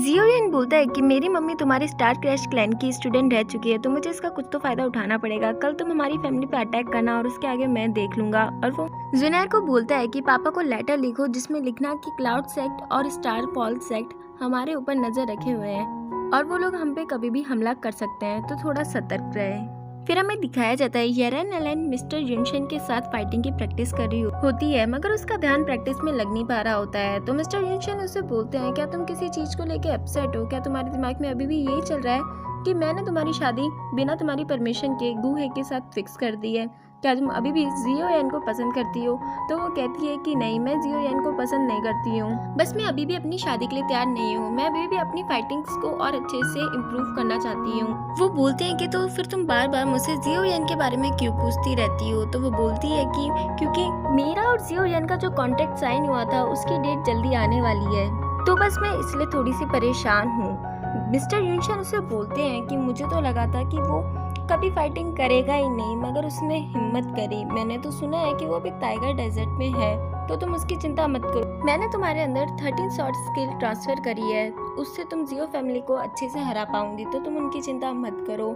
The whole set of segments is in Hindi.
जियोयन बोलता है कि मेरी मम्मी तुम्हारे स्टार क्रैश क्लैन की स्टूडेंट रह चुकी है, तो मुझे इसका कुछ तो फायदा उठाना पड़ेगा। कल तुम हमारी फैमिली पे अटैक करना और उसके आगे मैं देख लूंगा। और वो जुनैर को बोलता है कि पापा को लेटर लिखो जिसमें लिखना कि क्लाउड सेक्ट और स्टार फॉल सेक्ट हमारे ऊपर नजर रखे हुए हैं और वो लोग हम पे कभी भी हमला कर सकते हैं, तो थोड़ा सतर्क रहे। फिर हमें दिखाया जाता है येरेन एलेन मिस्टर युनशन के साथ फाइटिंग की प्रैक्टिस कर रही होती है, मगर उसका ध्यान प्रैक्टिस में लग नहीं पा रहा होता है। तो मिस्टर युनशन उससे बोलते हैं, क्या तुम किसी चीज को लेके अपसेट हो? क्या तुम्हारे दिमाग में अभी भी यही चल रहा है कि मैंने तुम्हारी शादी बिना तुम्हारी परमिशन के गुहे के साथ फिक्स कर दी है? क्या तुम अभी भी जियोयन को पसंद करती हो? तो वो कहती है कि नहीं, मैं जियोयन को पसंद नहीं करती हूँ, बस मैं अभी भी अपनी शादी के लिए तैयार नहीं हूँ। मैं अभी भी अपनी फाइटिंग्स को और अच्छे से इम्प्रूव करना चाहती हूँ। वो बोलते हैं कि तो फिर तुम बार बार मुझसे जियोयन के बारे में क्यों पूछती रहती हो? तो वो बोलती है कि क्योंकि मेरा और जियोयन का जो कॉन्ट्रैक्ट साइन हुआ था उसकी डेट जल्दी आने वाली है, तो बस मैं इसलिए थोड़ी सी परेशान हूँ। मिस्टर युनशन उसे बोलते हैं कि मुझे तो लगा था कि वो कभी फाइटिंग करेगा ही नहीं, मगर उसने हिम्मत करी। मैंने तो सुना है कि वो अभी टाइगर डेजर्ट में है, तो तुम उसकी चिंता मत करो। मैंने तुम्हारे अंदर 13 शॉर्ट स्किल ट्रांसफर करी है, उससे तुम जियो फैमिली को अच्छे से हरा पाऊंगी, तो तुम उनकी चिंता मत करो।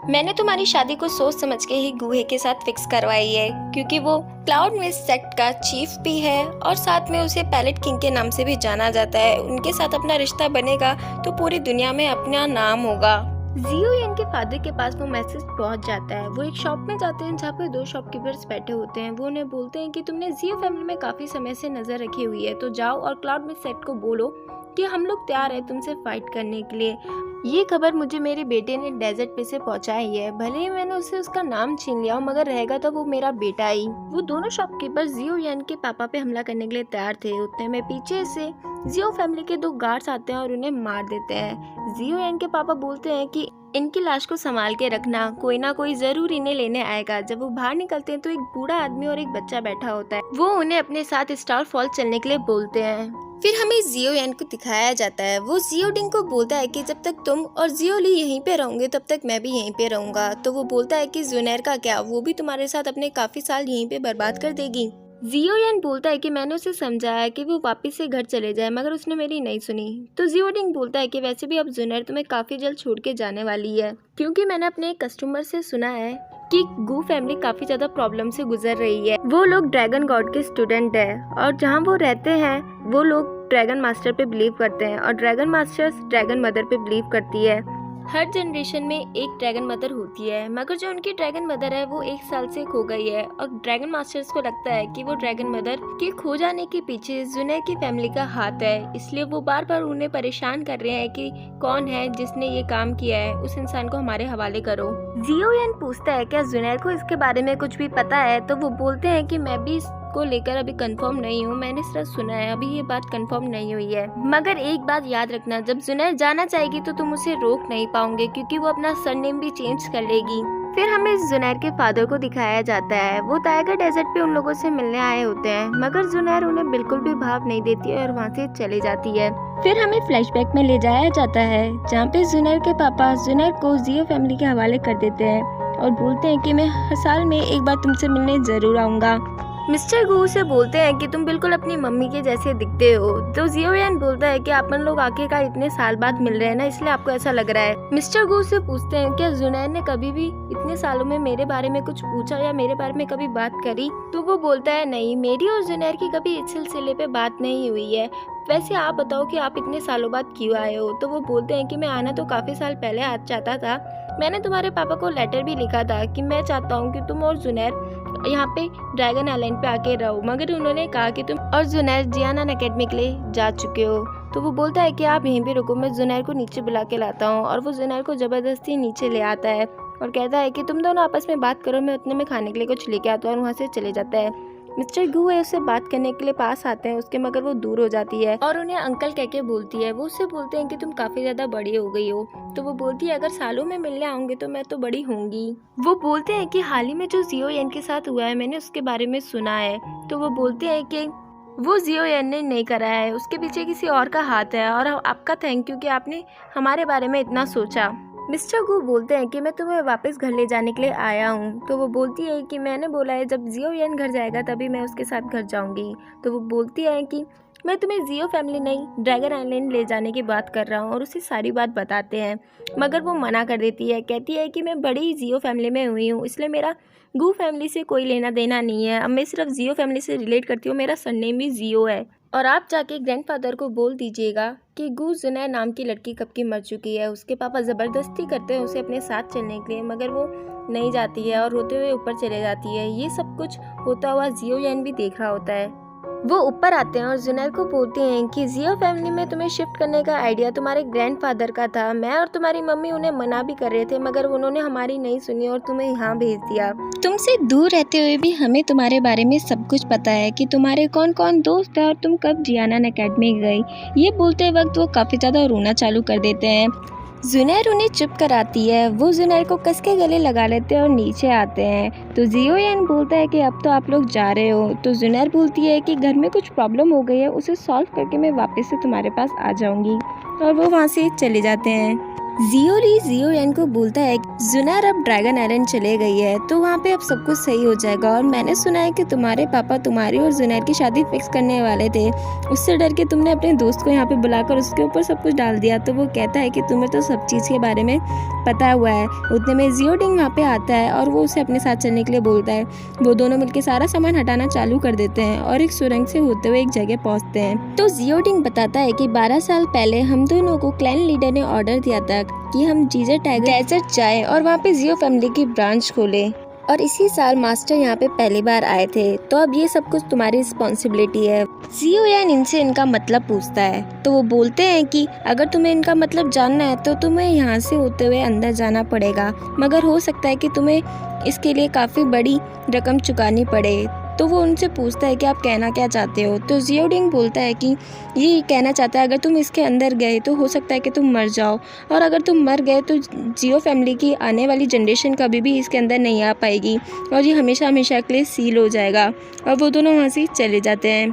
मैंने तुम्हारी शादी को सोच समझ के ही गुहे के साथ फिक्स करवाई है, क्योंकि वो क्लाउड मिस्ट सेक्ट का चीफ भी है और साथ में उसे पैलेट किंग के नाम से भी जाना जाता है। उनके साथ अपना रिश्ता बनेगा तो पूरी दुनिया में अपना नाम होगा। जियोयन के फादर के पास वो मैसेज पहुंच जाता है। वो एक शॉप में जाते हैं जहाँ पे दो शॉपकीपर्स बैठे होते हैं। वो उन्हें बोलते हैं कि तुमने जियो फैमिली में काफी समय से नजर रखी हुई है, तो जाओ और क्लाउड मिस्ट सेक्ट को बोलो कि हम लोग तैयार है तुमसे फाइट करने के लिए। ये खबर मुझे मेरे बेटे ने डेजर्ट पे से पहुंचाई है, भले ही मैंने उससे उसका नाम छीन लिया हो, मगर रहेगा तो वो मेरा बेटा ही। वो दोनों शॉपकीपर जियोयन के पापा पे हमला करने के लिए तैयार थे। उतने में पीछे से जियो फैमिली के दो गार्ड्स आते हैं और उन्हें मार देते हैं। जियोयन के पापा बोलते हैं कि इनकी लाश को संभाल के रखना, कोई ना कोई जरूर इन्हें लेने आएगा। जब वो बाहर निकलते हैं तो एक बूढ़ा आदमी और एक बच्चा बैठा होता है। वो उन्हें अपने साथ स्टार फॉल चलने के लिए बोलते हैं। फिर हमें जियोयन को दिखाया जाता है। वो जियोडिंग को बोलता है कि जब तक तुम और जियोली यहीं पे रहोगे तब तक मैं भी यहीं पे रहूंगा। तो वो बोलता है कि जुनैर का क्या, वो भी तुम्हारे साथ अपने काफी साल यहीं पे बर्बाद कर देगी। जियोयन बोलता है कि मैंने उसे समझाया कि वो वापस से घर चले जाए, मगर उसने मेरी नहीं सुनी। तो जियोडिंग बोलता है कि वैसे भी अब जुनैर तुम्हें काफी जल्द छोड़ के जाने वाली है, क्योंकि मैंने अपने एक कस्टमर से सुना है कि गू फैमिली काफी ज्यादा प्रॉब्लम से गुजर रही है। वो लोग ड्रैगन गॉड के स्टूडेंट है और जहाँ वो रहते हैं वो लोग ड्रैगन मास्टर पे बिलीव करते हैं और ड्रैगन मास्टर्स ड्रैगन मदर पे बिलीव करती है। हर जनरेशन में एक ड्रैगन मदर होती है, मगर जो उनकी ड्रैगन मदर है वो 1 साल से खो गई है और ड्रैगन मास्टर्स को लगता है कि वो ड्रैगन मदर के खो जाने के पीछे जुनैर की फैमिली का हाथ है। इसलिए वो बार बार उन्हें परेशान कर रहे हैं कि कौन है जिसने ये काम किया है, उस इंसान को हमारे हवाले करो। जियोयन पूछता है क्या जुनैर को इसके बारे में कुछ भी पता है? तो वो बोलते हैं कि मैं भी को लेकर अभी कंफर्म नहीं हूँ, मैंने सिर्फ सुना है, अभी ये बात कंफर्म नहीं हुई है। मगर एक बात याद रखना, जब जुनैर जाना चाहेगी तो तुम उसे रोक नहीं पाओगे, क्योंकि वो अपना सरनेम भी चेंज कर लेगी। फिर हमें जुनैर के फादर को दिखाया जाता है। वो टाइगर डेजर्ट पे उन लोगों से मिलने आए होते हैं, मगर जुनैर उन्हें बिल्कुल भी भाव नहीं देती है और वहाँ से चली जाती है। फिर हमें फ्लैशबैक में ले जाया जाता है जहाँ पे जुनैर के पापा जुनैर को जियो फैमिली के हवाले कर देते हैं और बोलते हैं कि मैं हर साल में एक बार तुमसे मिलने जरूर आऊंगा। मिस्टर गू से बोलते हैं कि तुम बिल्कुल अपनी मम्मी के जैसे दिखते हो। तो जियोयन बोलता है कि अपन लोग आखिरकार इतने साल बाद मिल रहे हैं ना, इसलिए आपको ऐसा लग रहा है। मिस्टर गू से पूछते हैं क्या जुनैर ने कभी भी इतने सालों में मेरे बारे में कुछ पूछा या मेरे बारे में कभी बात करी? तो वो बोलता है नहीं, मेरी और जुनैर की कभी इस सिलसिले पे बात नहीं हुई है। वैसे आप बताओ कि आप इतने सालों बाद क्यों आए हो? तो वो बोलते हैं कि मैं आना तो काफी साल पहले आ चाहता था, मैंने तुम्हारे पापा को लेटर भी लिखा था कि मैं चाहता हूँ कि तुम और जुनैर यहाँ पे ड्रैगन आइलैंड पे आके रहो, मगर उन्होंने कहा कि तुम और जुनैर जियानन अकेडमी के लिए जा चुके हो। तो वो बोलता है कि आप यहीं पे रुको, मैं जुनैर को नीचे बुला के लाता हूँ। और वो जुनैर को जबरदस्ती नीचे ले आता है और कहता है कि तुम दोनों आपस में बात करो, मैं उतने में खाने के लिए कुछ लेके आता हूँ, और वहाँ से चले जाता है। मिस्टर गू है उससे बात करने के लिए पास आते हैं उसके, मगर वो दूर हो जाती है और उन्हें अंकल कह के बोलती है। वो उससे बोलते हैं कि तुम काफी ज्यादा बड़ी हो गई हो। तो वो बोलती है अगर सालों में मिलने आऊंगे तो मैं तो बड़ी होंगी। वो बोलते हैं कि हाल ही में जो जियोयन के साथ हुआ है मैंने उसके बारे में सुना है। तो वो बोलते हैं कि वो जियोयन ने नहीं करा है, उसके पीछे किसी और का हाथ है, और आपका थैंक यू कि आपने हमारे बारे में इतना सोचा। मिस्टर गू बोलते हैं कि मैं तुम्हें वापस घर ले जाने के लिए आया हूँ। तो वो बोलती है कि मैंने बोला है जब जियोयन घर जाएगा तभी मैं उसके साथ घर जाऊंगी। तो वो बोलती है कि मैं तुम्हें जियो फैमिली नहीं ड्रैगन आइलैंड ले जाने की बात कर रहा हूँ। और उसे सारी बात बताते हैं, मगर वो मना कर देती है। कहती है कि मैं बड़ी जियो फैमिली में हुई हूँ, इसलिए मेरा गू फैमिली से कोई लेना देना नहीं है। अब मैं सिर्फ जियो फैमिली से रिलेट करती हूँ, मेरा सरनेम भी जियो है। और आप जाके ग्रैंडफादर को बोल दीजिएगा कि गू जुनैर नाम की लड़की कब की मर चुकी है। उसके पापा ज़बरदस्ती करते हैं उसे अपने साथ चलने के लिए, मगर वो नहीं जाती है और रोते हुए ऊपर चले जाती है। ये सब कुछ होता हुआ जियो यान भी देख रहा होता है। वो ऊपर आते हैं और जुनैर को बोलते हैं कि जियो फैमिली में तुम्हें शिफ्ट करने का आइडिया तुम्हारे ग्रैंडफादर का था। मैं और तुम्हारी मम्मी उन्हें मना भी कर रहे थे, मगर उन्होंने हमारी नहीं सुनी और तुम्हें यहाँ भेज दिया। तुमसे दूर रहते हुए भी हमें तुम्हारे बारे में सब कुछ पता है कि तुम्हारे कौन कौन दोस्त हैं और तुम कब जियाना अकेडमी गई। ये बोलते वक्त वो काफ़ी ज़्यादा रोना चालू कर देते हैं। जुनैर उन्हें चुप कराती है। वो जुनैर को कस के गले लगा लेते हैं और नीचे आते हैं। तो जियो यान बोलता है कि अब तो आप लोग जा रहे हो। तो जुनैर बोलती है कि घर में कुछ प्रॉब्लम हो गई है, उसे सॉल्व करके मैं वापस से तुम्हारे पास आ जाऊंगी। और वो वहाँ से चले जाते हैं। जियो यान को बोलता है जुनैर अब ड्रैगन आइलैंड चले गई है तो वहाँ पे अब सब कुछ सही हो जाएगा। और मैंने सुना है कि तुम्हारे पापा तुम्हारी और जुनैर की शादी फिक्स करने वाले थे, उससे डर के तुमने अपने दोस्त को यहाँ पे बुलाकर उसके ऊपर सब कुछ डाल दिया। तो वो कहता है कि तुम्हें तो सब चीज़ के बारे में पता हुआ है। उतने में जियोडिंग वहाँ पे आता है और वो उसे अपने साथ चलने के लिए बोलता है। वो दोनों मिलकर सारा सामान हटाना चालू कर देते हैं और एक सुरंग से होते हुए एक जगह पहुँचते हैं। तो जियोडिंग बताता है कि 12 साल पहले हम दोनों को क्लैन लीडर ने ऑर्डर दिया था कि हम जीजर टाइगर डेजर्ट जाएं और वहाँ पे जियो फैमिली की ब्रांच खोलें। और इसी साल मास्टर यहाँ पे पहली बार आए थे, तो अब ये सब कुछ तुम्हारी रिस्पॉन्सिबिलिटी है। जियो यान इनसे इनका मतलब पूछता है, तो वो बोलते हैं कि अगर तुम्हें इनका मतलब जानना है तो तुम्हें यहाँ से होते हुए अंदर जाना पड़ेगा, मगर हो सकता है कि तुम्हें इसके लिए काफ़ी बड़ी रकम चुकानी पड़े। तो वो उनसे पूछता है कि आप कहना क्या चाहते हो। तो जियोडिंग बोलता है कि ये कहना चाहता है अगर तुम इसके अंदर गए तो हो सकता है कि तुम मर जाओ, और अगर तुम मर गए तो जियो फैमिली की आने वाली जनरेशन कभी भी इसके अंदर नहीं आ पाएगी और ये हमेशा हमेशा के लिए सील हो जाएगा। और वो दोनों वहाँ से चले जाते हैं।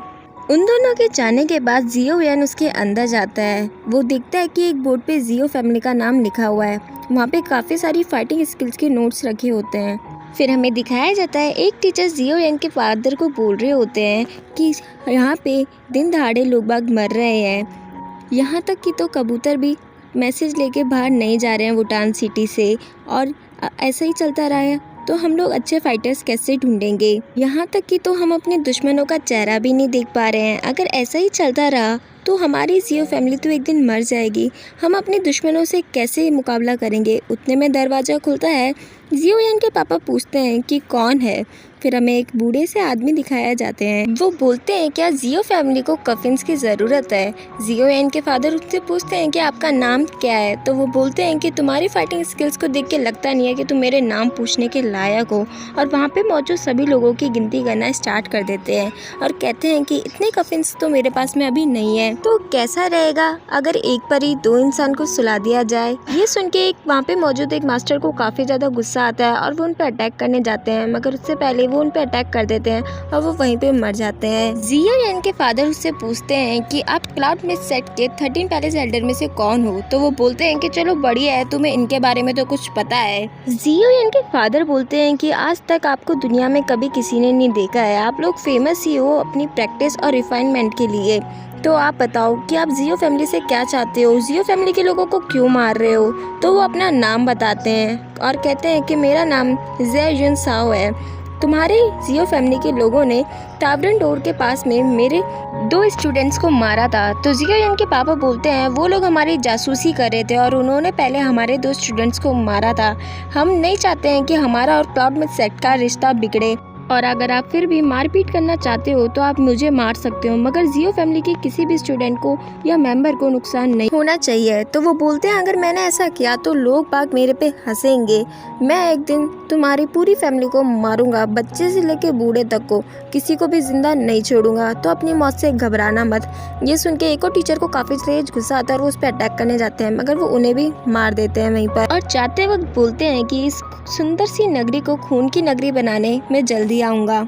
उन दोनों के जाने के बाद जियो यान उसके अंदर जाता है। वो देखता है कि एक बोर्ड पे जियो फैमिली का नाम लिखा हुआ है। वहाँ पे काफ़ी सारी फाइटिंग स्किल्स के नोट्स रखे होते हैं। फिर हमें दिखाया जाता है एक टीचर जियो यान के फादर को बोल रहे होते हैं कि यहाँ पे दिन दहाड़े लोग बाग मर रहे हैं, यहाँ तक कि तो कबूतर भी मैसेज लेके बाहर नहीं जा रहे हैं वुटान सिटी से, और ऐसा ही चलता रहा है तो हम लोग अच्छे फाइटर्स कैसे ढूंढेंगे, यहाँ तक कि तो हम अपने दुश्मनों का चेहरा भी नहीं देख पा रहे हैं। अगर ऐसा ही चलता रहा तो हमारी जियो फैमिली तो एक दिन मर जाएगी, हम अपने दुश्मनों से कैसे मुकाबला करेंगे। उतने में दरवाज़ा खुलता है। जियो यान के पापा पूछते हैं कि कौन है। फिर हमें एक बूढ़े से आदमी दिखाया जाते हैं। वो बोलते हैं क्या जियो फैमिली को कफिन्स की ज़रूरत है। जियो यान के फादर उससे पूछते हैं कि आपका नाम क्या है। तो वो बोलते हैं कि तुम्हारी फाइटिंग स्किल्स को देख के लगता नहीं है कि तुम मेरे नाम पूछने के लायक हो। और वहाँ पे मौजूद सभी लोगों की गिनती करना स्टार्ट कर देते हैं और कहते हैं कि इतने कफिन्स तो मेरे पास में अभी नहीं है। तो कैसा रहेगा अगर एक पर ही 2 इंसान को सुला दिया जाए। ये सुन के वहाँ पे मौजूद एक मास्टर को काफ़ी ज़्यादा गुस्सा आता है और वो उन पर अटैक करने जाते हैं, मगर उससे पहले वो उन पे अटैक कर देते हैं और वो वहीं पे मर जाते हैं। जियो यान के फादर उससे पूछते हैं कि आप क्लाउड में सेट के 13 पैलेस एल्डर में से कौन हो। तो वो बोलते हैं कि चलो बढ़िया है, तुम्हें इनके बारे में तो कुछ पता है। जियो यान के फादर बोलते हैं कि आज तक आपको दुनिया में कभी किसी ने नहीं देखा है, आप लोग फेमस ही हो अपनी प्रैक्टिस और रिफाइनमेंट के लिए। तो आप बताओ कि आप जियो फैमिली से क्या चाहते हो, जियो फैमिली के लोगों को क्यों मार रहे हो। तो वो अपना नाम बताते हैं और कहते हैं कि मेरा नाम जे युन साओ है। तुम्हारे जियो फैमिली के लोगों ने टावरन डोर के पास में मेरे 2 स्टूडेंट्स को मारा था। तो जियो यान के पापा बोलते हैं वो लोग हमारी जासूसी कर रहे थे और उन्होंने पहले हमारे 2 स्टूडेंट्स को मारा था। हम नहीं चाहते हैं कि हमारा और क्लाउड में सेट का रिश्ता बिगड़े, और अगर आप फिर भी मारपीट करना चाहते हो तो आप मुझे मार सकते हो, मगर जियो फैमिली के किसी भी स्टूडेंट को या मेंबर को नुकसान नहीं होना चाहिए। तो वो बोलते हैं अगर मैंने ऐसा किया तो लोग बाग मेरे पे हंसेंगे, मैं एक दिन तुम्हारी पूरी फैमिली को मारूंगा, बच्चे से लेके बूढ़े तक को, किसी को भी जिंदा नहीं छोड़ूंगा। तो अपनी मौत से घबराना मत। ये सुन के एक और टीचर को काफी तेज गुस्सा आता है और वो उस पर अटैक करने जाते हैं, मगर वो उन्हें भी मार देते हैं वहीं पर। और जाते वक्त बोलते हैं कि इस सुंदर सी नगरी को खून की नगरी बनाने में जल्दी आऊँगा।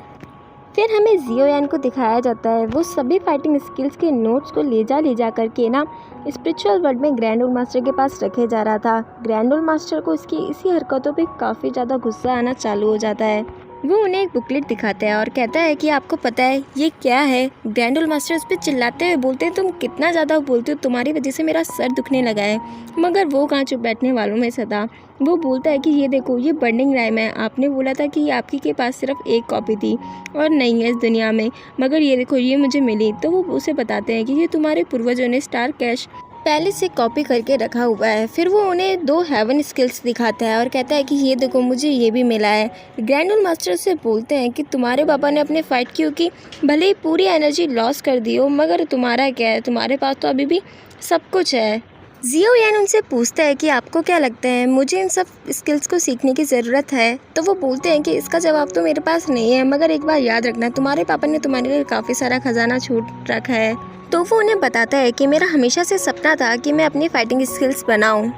फिर हमें जियो यान को दिखाया जाता है वो सभी फाइटिंग स्किल्स के नोट्स को ले जा करके ना स्पिरिचुअल वर्ल्ड में ग्रैंड ओल्ड मास्टर के पास रखे जा रहा था। ग्रैंड ओल्ड मास्टर को इसकी इसी हरकतों पे काफ़ी ज़्यादा गुस्सा आना चालू हो जाता है। वो उन्हें एक बुकलेट दिखाता है और कहता है कि आपको पता है ये क्या है। ग्रैंड ओल्ड मास्टर उस पर चिल्लाते हुए बोलते हैं तुम कितना ज़्यादा बोलते हो, तुम्हारी वजह से मेरा सर दुखने लगा है। मगर वो कहाँ चुप बैठने वालों में से था। वो बोलता है कि ये देखो ये बर्निंग राइम है, आपने बोला था कि आपकी के पास सिर्फ एक कॉपी थी और नहीं है इस दुनिया में, मगर ये देखो ये मुझे मिली। तो वो उसे बताते हैं कि ये तुम्हारे पूर्वजों ने स्टार क्रैश पहले से कॉपी करके रखा हुआ है। फिर वो उन्हें 2 हेवन स्किल्स दिखाता है और कहता है कि ये देखो मुझे ये भी मिला है। ग्रैंड ओल्ड मास्टर से बोलते हैं कि तुम्हारे पापा ने अपने फाइट की भले ही पूरी एनर्जी लॉस कर दी हो, मगर तुम्हारा क्या है, तुम्हारे पास तो अभी भी सब कुछ है। जियो यान उनसे पूछता है कि आपको क्या लगता है मुझे इन सब स्किल्स को सीखने की ज़रूरत है। तो वो बोलते हैं कि इसका जवाब तो मेरे पास नहीं है, मगर एक बार याद रखना तुम्हारे पापा ने तुम्हारे लिए काफ़ी सारा खजाना छूट रखा है। तो वो उन्हें बताता है कि मेरा हमेशा से सपना था कि मैं अपनी फाइटिंग स्किल्स बनाऊं।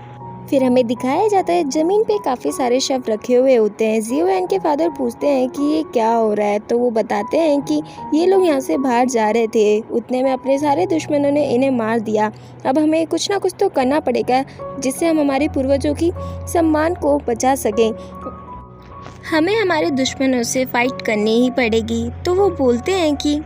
फिर हमें दिखाया जाता है ज़मीन पे काफ़ी सारे शव रखे हुए होते हैं। जियो एन के फादर पूछते हैं कि ये क्या हो रहा है। तो वो बताते हैं कि ये लोग यहाँ से बाहर जा रहे थे, उतने में अपने सारे दुश्मनों ने इन्हें मार दिया। अब हमें कुछ ना कुछ तो करना पड़ेगा जिससे हम हमारे पूर्वजों की सम्मान को बचा सकें। हमें हमारे दुश्मनों से फाइट करनी ही पड़ेगी। तो वो बोलते हैं कि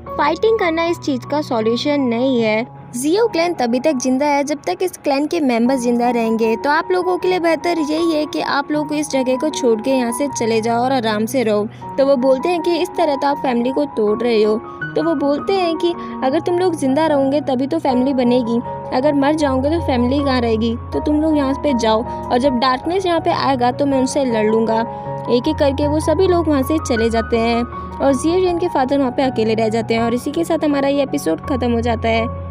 फाइटिंग करना इस चीज़ का सॉल्यूशन नहीं है। जियो क्लैन तभी तक जिंदा है जब तक इस क्लैन के मेंबर्स जिंदा रहेंगे। तो आप लोगों के लिए बेहतर यही है कि आप लोग इस जगह को छोड़ के यहाँ से चले जाओ और आराम से रहो। तो वो बोलते हैं कि इस तरह तो आप फैमिली को तोड़ रहे हो। तो वो बोलते हैं कि अगर तुम लोग जिंदा रहोगे तभी तो फैमिली बनेगी, अगर मर जाओगे तो फैमिली कहाँ रहेगी। तो तुम लोग यहाँ पे जाओ और जब डार्कनेस यहाँ पे आएगा तो मैं उनसे लड़ लूँगा। एक एक करके वो सभी लोग वहाँ से चले जाते हैं और जियो के फादर वहाँ पे अकेले रह जाते हैं। और इसी के साथ हमारा ये एपिसोड ख़त्म हो जाता है।